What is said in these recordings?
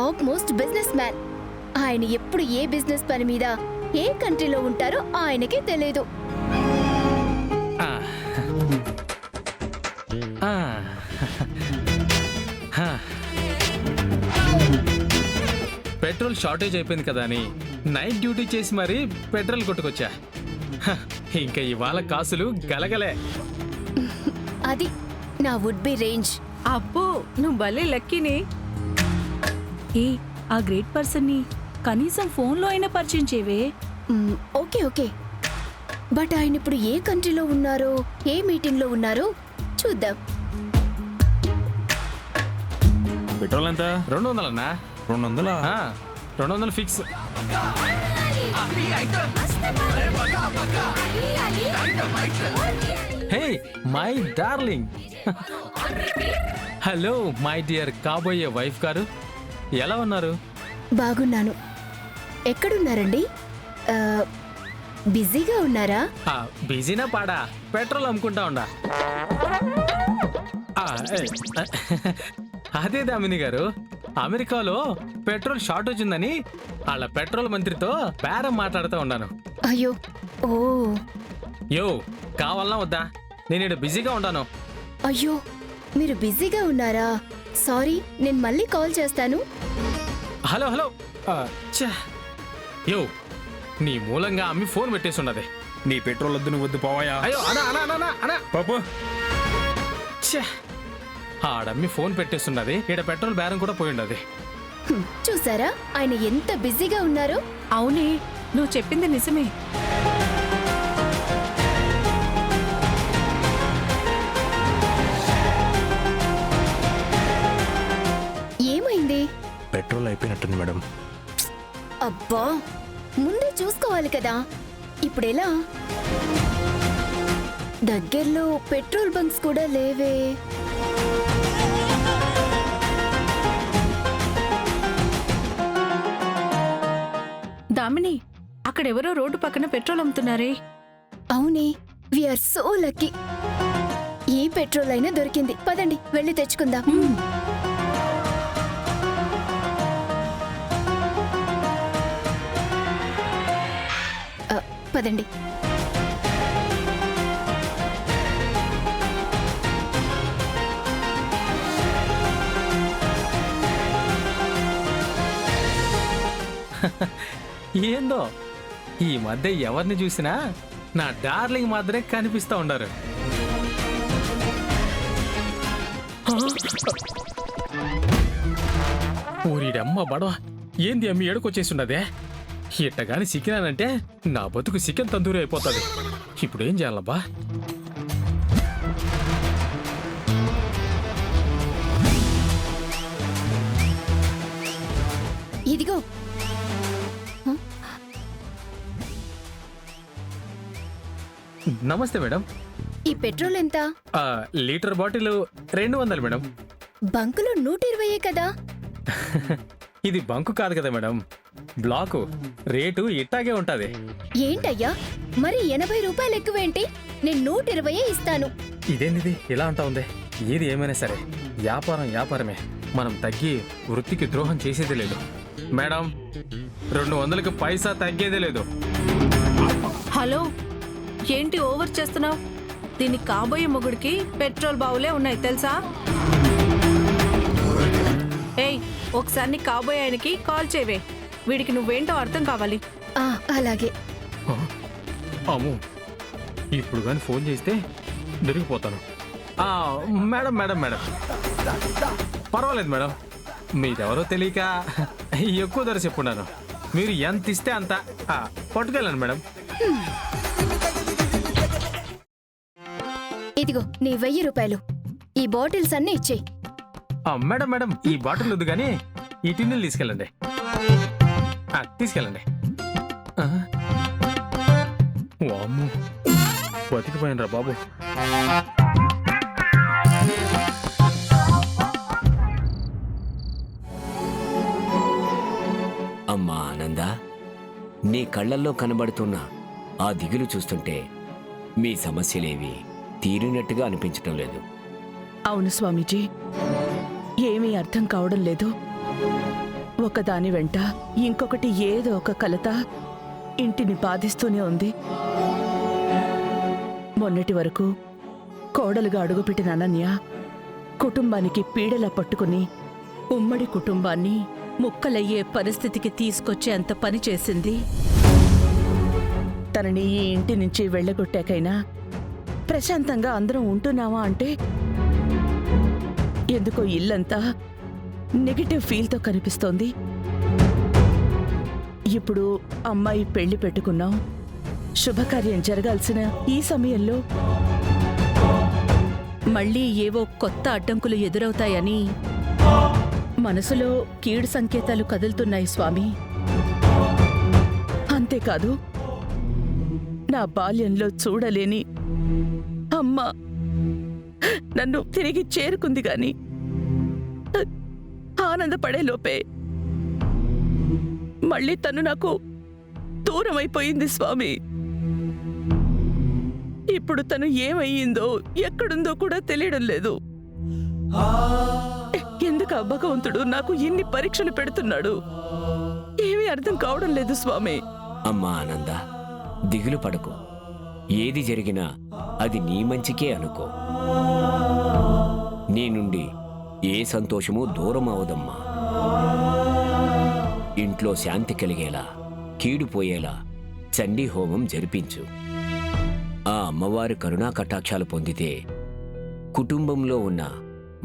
Top most business man. ఆయన ఎప్పుడు ఏ business పని మీద ఏ కంట్రీలో ఉంటారో ఆయనకే తెలియదు. పెట్రోల్ షార్టేజ్ అయిపోయింది కదా అని నైట్ డ్యూటీ చేసి మరీ పెట్రోల్ కొట్టుకొచ్చా. ఇంకా ఇవాళ కాసులు గలగలే. అది నా వుడ్ బి రేంజ్. అబ్బో నువ్వు భలే లక్కీని. ఆ గ్రేట్ పర్సన్ ని కనీసం ఫోన్లో అయినా పరిచయం చేయవే. ఓకే ఓకే, బట్ ఆయన ఇప్పుడు ఏ కంట్రీలో ఉన్నారో ఏ మీటింగ్ లో ఉన్నారో చూద్దాం. పెట్రోల్ ఎంత? 200 అన్నా. 200? 200 fix. Hey my darling. Hello my dear కాబోయే వైఫ్ గారు, ఎలా ఉన్నారు? బాగున్నాను. ఎక్కడున్నారండి? బిజీగా ఉన్నారా? బిజీనా పాడా, పెట్రోల్ అమ్ముకుంటా ఉండా. అదే దామిని గారు, అమెరికాలో పెట్రోల్ షార్టేజ్ ఉందని వాళ్ళ పెట్రోల్ మంత్రితో బేరం మాట్లాడుతూ ఉన్నాను. అయ్యో ఓ. యో కావాలనా వద్దా? నేను ఇక్కడ బిజీగా ఉంటాను. అయ్యో మీరు బిజీగా ఉన్నారా? సారీ, నేను మళ్ళీ కాల్ చేస్తాను. Hello hello. యో నీ మూలంగా అమ్మి ఫోన్ పెట్టేసి ఉన్నది. నీ పెట్రోల్ వద్దు, నువ్వు వద్దు పోవాయా. అయ్యో అనా అనా అనా అనా పాపు. ఆడమ్మి ఫోన్ పెట్టేస్తున్నది, ఇక్కడ పెట్రోల్ బేరం కూడా పోయి ఉండదు. చూసారా ఆయన ఎంత బిజీగా ఉన్నారో? అవునే, నువ్వు చెప్పింది నిజమే. ఏమైంది? పెట్రోల్ అయిపోయినట్టుంది మేడం. అబ్బా ముందే చూసుకోవాలి కదా. ఇప్పుడెలా? దగ్గరలో పెట్రోల్ బంక్స్ కూడా లేవే. దామిని, అక్కడెవరో రోడ్డు పక్కన పెట్రోల్ అమ్ముతున్నారే. అవునే, వీఆర్ సో లక్కీ. ఏ పెట్రోల్ అయినా దొరికింది. పదండి వెళ్ళి తెచ్చుకుందాం. పదండి. ఏందో ఈ మధ్య ఎవరిని చూసినా నా డార్లింగ్ మాత్రమే కనిపిస్తా ఉండారు. ఊరిడమ్మ బడవ, ఏంది అమ్మి ఏడుకొచ్చేస్తున్నదే? ఇట్టగాని సిక్కినానంటే నా బతుకు చికెన్ తందూరి అయిపోతుంది. ఇప్పుడేం చేయాలబ్బా? ఇదిగో. నమస్తే మేడం. ఈ పెట్రోల్ ఎంత? Litre bottle 200 madam. బంకులో 120 కదా. ఇది బంకు కాదు కదా మేడం, బ్లాకు. రేటు ఇట్టాగే ఉంటది. ఏంటయ్యా మరి 80 రూపాయలు ఎక్కువేంటి? నేను 120 ఇస్తాను. ఇదేంటిది ఇలా అంటా ఉంది? ఏది ఏమైనా సరే వ్యాపారం వ్యాపారమే. మనం తగ్గి వృత్తికి ద్రోహం చేసేది లేదు మేడం. 200కి పైసా తగ్గేదే లేదు. హలో, ఏంటి ఓవర్ చేస్తున్నావు? దీనికి కాబోయే మొగుడికి పెట్రోల్ బావులే ఉన్నాయి తెలుసా? ఏయ్, ఒకసారి నీ కాబోయే ఆయనకి కాల్ చేయవే. వీడికి నువ్వేంటో అర్థం కావాలి. అలాగే. అమ్ము, ఇప్పుడు కానీ ఫోన్ చేస్తే దొరికిపోతాను. మేడం మేడం మేడం పర్వాలేదు మేడం, మీరెవరో తెలియక ఎక్కువ ధర చెప్పున్నాను. మీరు ఎంత ఇస్తే అంత పట్టుకెళ్ళండి మేడం. ఇదిగో నీ 1000 రూపాయలు. ఈ బాటిల్స్ అన్నీ ఇచ్చేయి. మేడం మేడం, ఈ బాటిల్ వద్దు కానీ ఈ టిన్నులు తీసుకెళ్ళండి. తీసుకెళ్ళండి. వామ్మో, బతికిపోయినరా బాబు. అమ్మా ఆనంద, నీ కళ్ళల్లో కనబడుతున్న ఆ దిగులు చూస్తుంటే మీ సమస్యలేవి తీరినట్టుగా అనిపించటం లేదు. అవును స్వామీజీ, ఏమీ అర్థం కావడం లేదు. ఒకదాని వెంట ఇంకొకటి ఏదో ఒక కలత ఇంటిని బాధిస్తూనే ఉంది. మొన్నటి వరకు కోడలుగా అడుగుపెట్టిన అనన్య కుటుంబానికి పీడలా పట్టుకుని ఉమ్మడి కుటుంబాన్ని ముక్కలయ్యే పరిస్థితికి తీసుకొచ్చేంత పని చేసింది. తనని ఈ ఇంటి నుంచి వెళ్ళగొట్టాకైనా ప్రశాంతంగా అందరం ఉంటున్నావా అంటే ఎందుకో ఇల్లంతా నెగటివ్ ఫీల్తో కనిపిస్తోంది. ఇప్పుడు అమ్మాయి పెళ్లి పెట్టుకున్నాం, శుభకార్యం జరగాల్సిన ఈ సమయంలో మళ్ళీ ఏవో కొత్త అడ్డంకులు ఎదురవుతాయని మనసులో కీడు సంకేతాలు కదులుతున్నాయి స్వామి. అంతేకాదు, నా బాల్యంలో చూడలేని అమ్మ నన్ను తిరిగి చేరుకుంది గాని ఆనందపడే లోపే మళ్ళీ తను నాకు దూరం అయిపోయింది స్వామి. ఇప్పుడు తను ఏమయ్యిందో ఎక్కడుందో కూడా తెలియడం లేదు. ఎందుకు ఆ భగవంతుడు నాకు ఇన్ని పరీక్షలు పెడుతున్నాడు? ఏమీ అర్థం కావడం లేదు స్వామి. అమ్మా ఆనంద, దిగులు పడకు. ఏది జరిగినా అది నీ మంచికే అనుకో. నీ నుండి ఏ సంతోషమూ దూరం అవదమ్మా. ఇంట్లో శాంతి కలిగేలా, కీడుపోయేలా చండీ హోమం జరిపించు. ఆ అమ్మవారి కరుణా కటాక్షాలు పొందితే కుటుంబంలో ఉన్న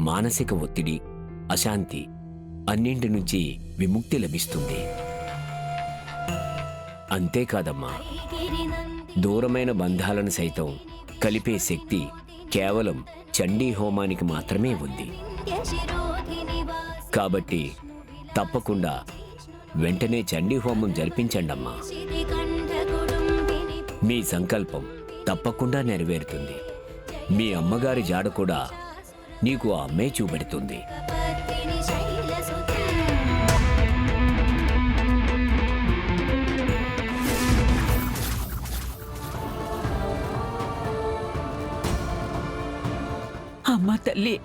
మానసిక ఒత్తిడి, అశాంతి అన్నింటి నుంచి విముక్తి లభిస్తుంది. అంతేకాదమ్మా, దూరమైన బంధాలను సైతం కలిపే శక్తి కేవలం చండీ హోమానికి మాత్రమే ఉంది. కాబట్టి తప్పకుండా వెంటనే చండీ హోమం జరిపించండమ్మా. మీ సంకల్పం తప్పకుండా నెరవేరుతుంది. మీ అమ్మగారి జాడ కూడా నీకు ఆ అమ్మే చూపెడుతుంది. అమ్మా తల్లి,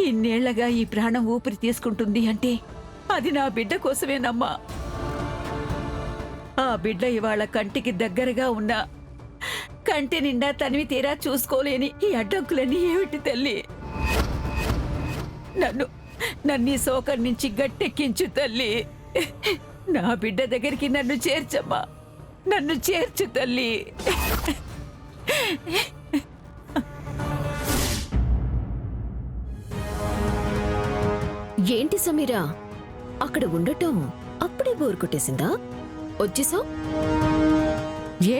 ఇన్నేళ్లగా ఈ ప్రాణం ఊపిరి తీసుకుంటుంది అంటే అది నా బిడ్డ కోసమేనమ్మా. ఆ బిడ్డ ఇవాళ కంటికి దగ్గరగా ఉన్నా కంటి నిండా తనివి తీరా చూసుకోలేని ఈ అడ్డంకులన్నీ ఏమిటి తల్లి? నన్ను ఈ శోకం నుంచి గట్టెక్కించు తల్లి. నా బిడ్డ దగ్గరికి నన్ను చేర్చమ్మా, నన్ను చేర్చు తల్లి. ఏంటి సమీరా, అక్కడ ఉండటం అప్పుడే బోర్ కొట్టేసిందా? వచ్చేసా? ఏ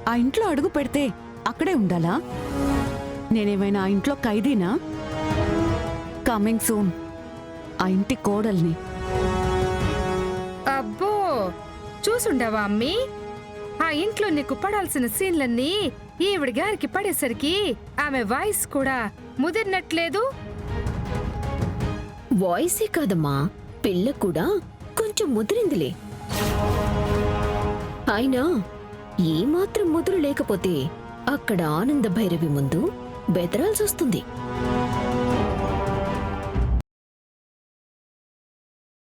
ఆ ఇంట్లో అడుగు పెడితే అక్కడే ఉండాలా? నేనేమైనా ఆ ఇంట్లో ఖైదీనా? కమింగ్ సూన్ ఆ ఇంటి కోడల్ని. అబ్బో, చూసుండవా అమ్మీ? ఆ ఇంట్లో నీకు పడాల్సిన సీన్లన్నీ ఈవిడ గారికి పడేసరికి ఆమె వాయిస్ కూడా ముదిరినట్లేదు. వాయిసే కాదమ్మా, పిల్ల కూడా కొంచెం ముదిరిందిలే. అయినా ఏమాత్రం ముదురు లేకపోతే అక్కడ ఆనంద భైరవి ముందు బెదరాల్సొస్తుంది.